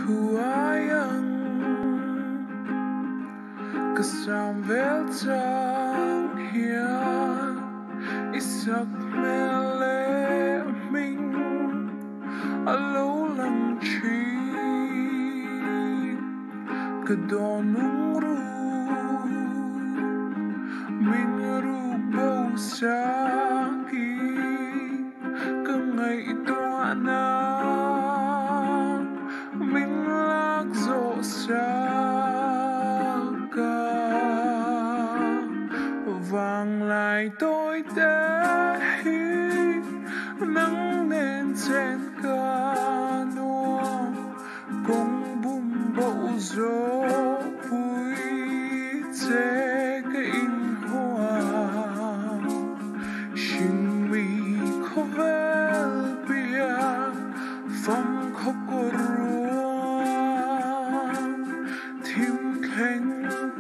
thuayang kasam vel chang hian isak mele mình alo lang chi kadonung ru mình ru bao sa ki ka ngày toa na mình lạc dỗ sa ca vàng lại tôi đã hi nắng nên trên ca nua cùng bùm bậu gió vui chế cái in hoa xin mi khó vel bia phong khóc cô ruộng thím khen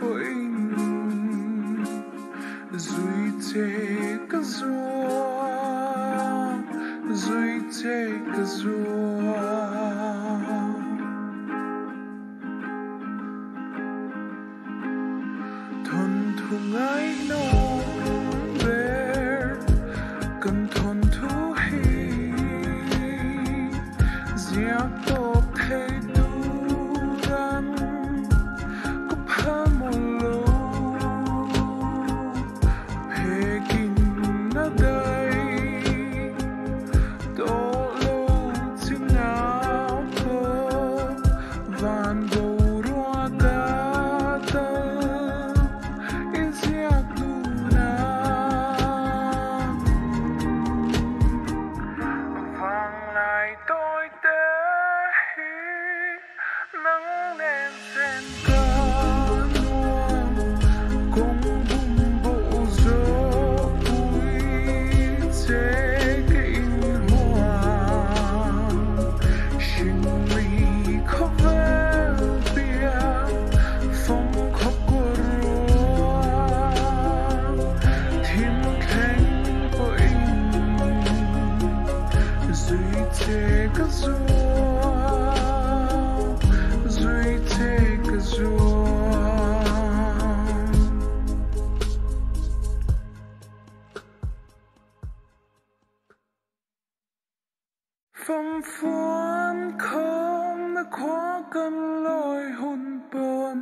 bội duy chế cái ruộng duy chế cái ruộng thôn thu ngay nông về cần thôn thu hi giặc tốt thấy tu rắn có phá một lô hệ kinh ở đây tổ lâu chính áo thơ vàn bầu rua cá tơ in giặc tu nam vàng lại tôi tê hi nắng đen sen ca nuông cùng bùm bậu gió vui chế cái in hoa xin mi khóc vel bia phong khóc cô ruộng thím khen bội duy chế cái ruộng duy chế cái ruộng phong phuan không đã khó cần lối hôn bồn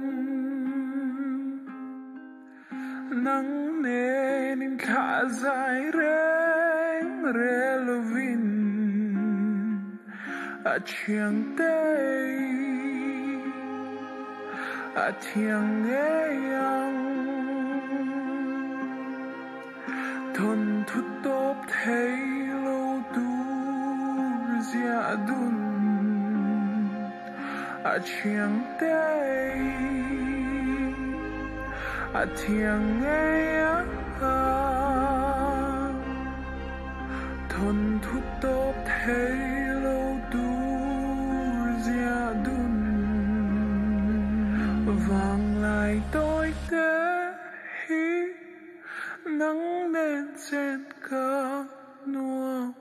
nắng nên khá dài reng rê lô vin à chiang tây à thiang nghe yang thôn thút tốt thấy lâu tu dạ đun à chiang tây à thiang nghe yang thôn thút tốt thấy lâu tu dạ đun vàng lại tôi tê hi nắng nên trên ca nua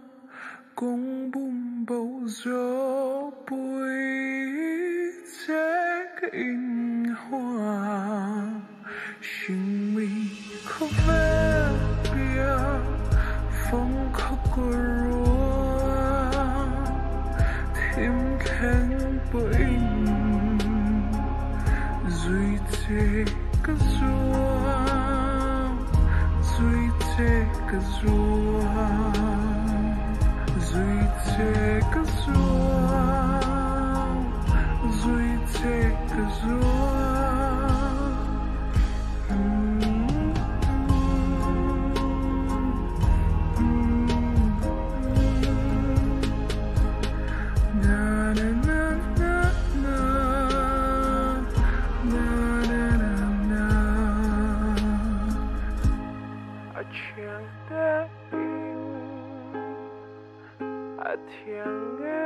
cùng bùm bậu gió bụi chế cái in hoa xin mi khóc vel bia phong khóc cô ruộng thím khen bội duy chế cái ruộng duy chế cái ruộng duy chế cái ruộng duy chế cái ruộng na na na na na na na na na a chiang tây a thiang nghe